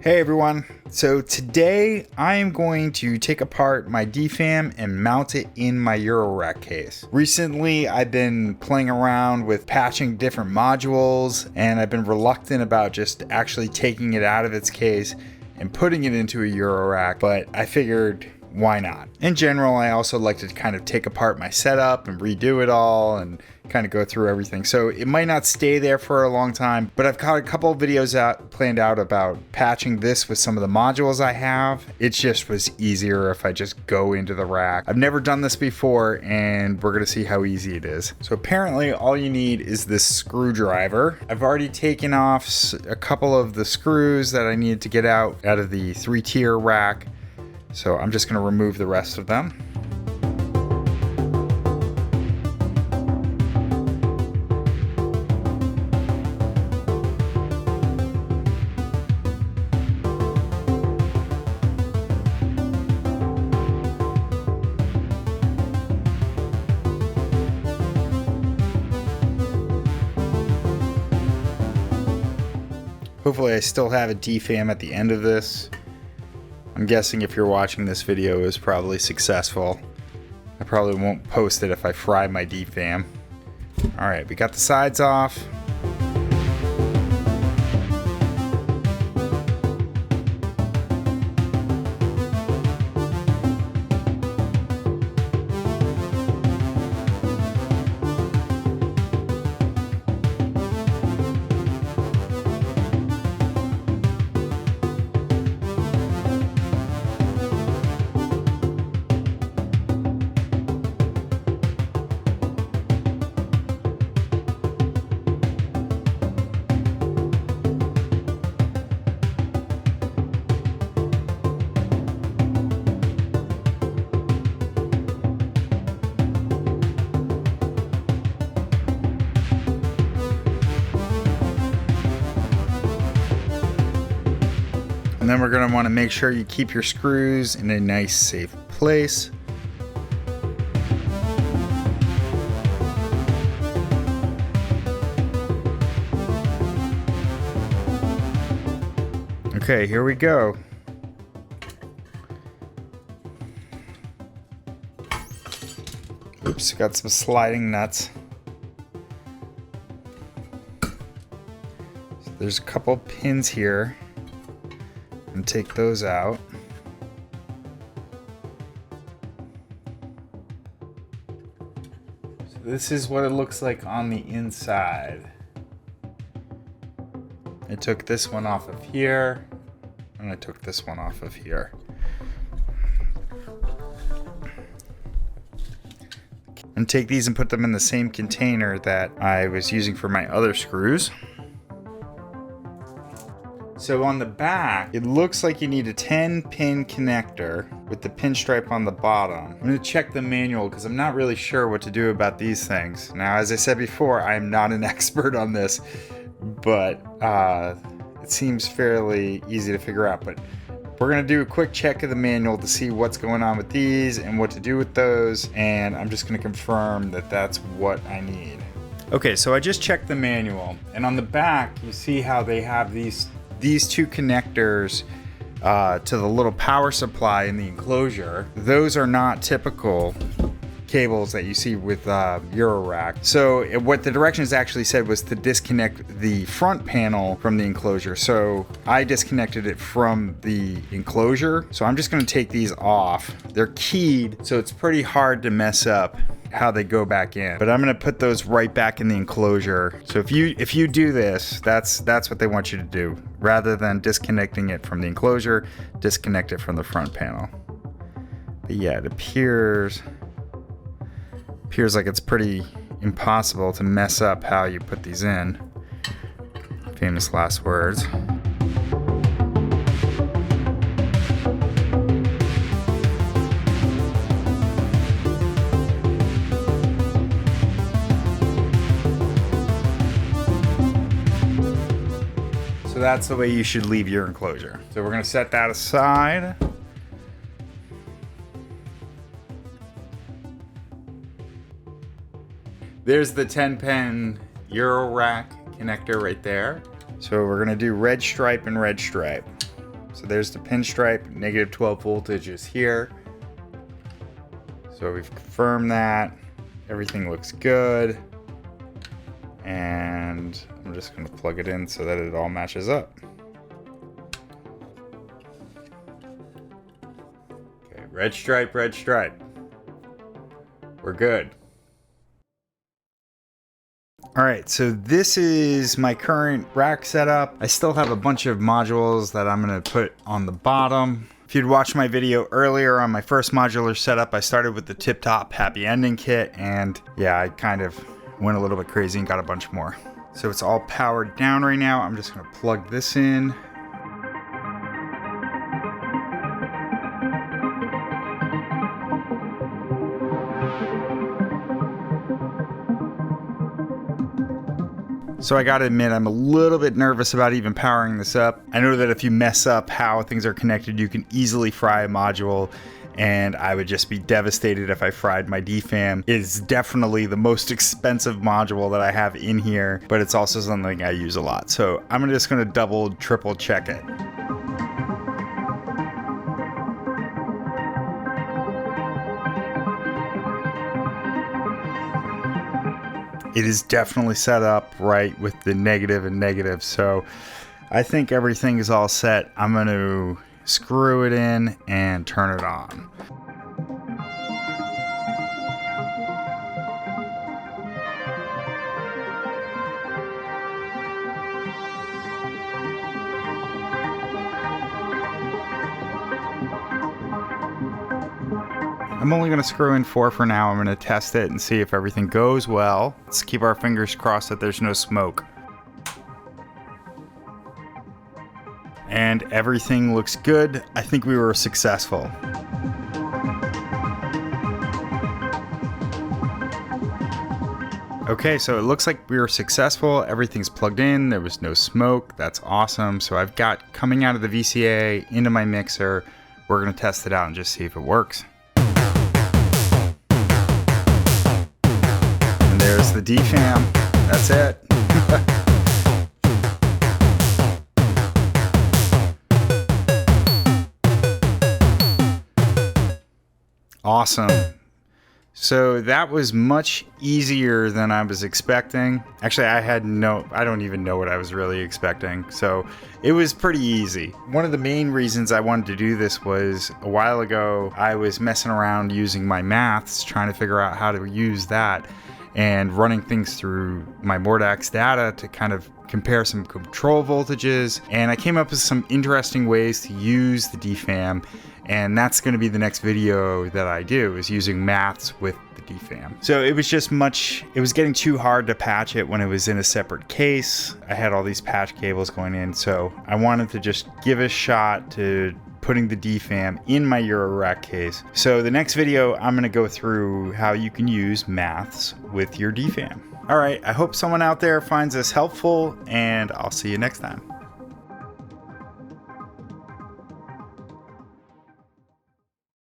Hey everyone, so today I am going to take apart my DFAM and mount it in my Eurorack case. Recently I've been playing around with patching different modules and I've been reluctant about just actually taking it out of its case and putting it into a Eurorack, but I figured why not? In general, I also like to kind of take apart my setup and redo it all and kind of go through everything. So it might not stay there for a long time, but I've got a couple of videos planned out about patching this with some of the modules I have. It just was easier if I just go into the rack. I've never done this before and we're gonna see how easy it is. So apparently all you need is this screwdriver. I've already taken off a couple of the screws that I needed to get out of the 3-tier rack. So I'm just gonna remove the rest of them. Hopefully I still have a DFAM at the end of this. I'm guessing if you're watching this video, it was probably successful. I probably won't post it if I fry my DFAM. All right, we got the sides off. And then we're going to want to make sure you keep your screws in a nice, safe place. Okay, here we go. Oops, got some sliding nuts. So there's a couple pins here. And take those out. So this is what it looks like on the inside. I took this one off of here, and I took this one off of here. And take these and put them in the same container that I was using for my other screws. So on the back, it looks like you need a 10-pin connector with the pinstripe on the bottom. I'm gonna check the manual because I'm not really sure what to do about these things. Now, as I said before, I'm not an expert on this, but it seems fairly easy to figure out. But we're gonna do a quick check of the manual to see what's going on with these and what to do with those, and I'm just gonna confirm that that's what I need. Okay, so I just checked the manual, and on the back, you see how they have these two connectors to the little power supply in the enclosure. Those are not typical cables that you see with Eurorack. So what the directions actually said was to disconnect the front panel from the enclosure. So I disconnected it from the enclosure. So I'm just gonna take these off. They're keyed, so it's pretty hard to mess up how they go back in, but I'm gonna put those right back in the enclosure. So if you do this, that's what they want you to do. Rather than disconnecting it from the enclosure, disconnect it from the front panel. But yeah, it appears like it's pretty impossible to mess up how you put these in. Famous last words. So that's the way you should leave your enclosure. So we're gonna set that aside. There's the 10-pin Eurorack connector right there. So we're gonna do red stripe and red stripe. So there's the pinstripe, negative 12 voltage is here. So we've confirmed that. Everything looks good. And I'm just going to plug it in so that it all matches up. Okay, red stripe, red stripe. We're good. All right, so this is my current rack setup. I still have a bunch of modules that I'm gonna put on the bottom. If you'd watched my video earlier on my first modular setup, I started with the Tip Top Happy Ending kit, and yeah, I kind of went a little bit crazy and got a bunch more. So it's all powered down right now. I'm just gonna plug this in. So I gotta admit, I'm a little bit nervous about even powering this up. I know that if you mess up how things are connected, you can easily fry a module, and I would just be devastated if I fried my DFAM. It is definitely the most expensive module that I have in here, but it's also something I use a lot. So I'm just gonna double, triple check it. It is definitely set up right with the negative and negative, so I think everything is all set. I'm going to screw it in and turn it on. I'm only going to screw in 4 for now. I'm going to test it and see if everything goes well. Let's keep our fingers crossed that there's no smoke. And everything looks good. I think we were successful. Okay, so it looks like we were successful. Everything's plugged in. There was no smoke. That's awesome. So I've got coming out of the VCA into my mixer. We're going to test it out and just see if it works. There's the DFAM. That's it. Awesome. So that was much easier than I was expecting. Actually, I don't even know what I was really expecting. So it was pretty easy. One of the main reasons I wanted to do this was a while ago, I was messing around using my maths, trying to figure out how to use that, and running things through my Mordax data to kind of compare some control voltages. And I came up with some interesting ways to use the DFAM, and that's going to be the next video that I do, is using maths with the DFAM. So it was just it was getting too hard to patch it when it was in a separate case. I had all these patch cables going in, so I wanted to just give a shot to putting the DFAM in my Eurorack case. So the next video, I'm gonna go through how you can use maths with your DFAM. All right, I hope someone out there finds this helpful, and I'll see you next time.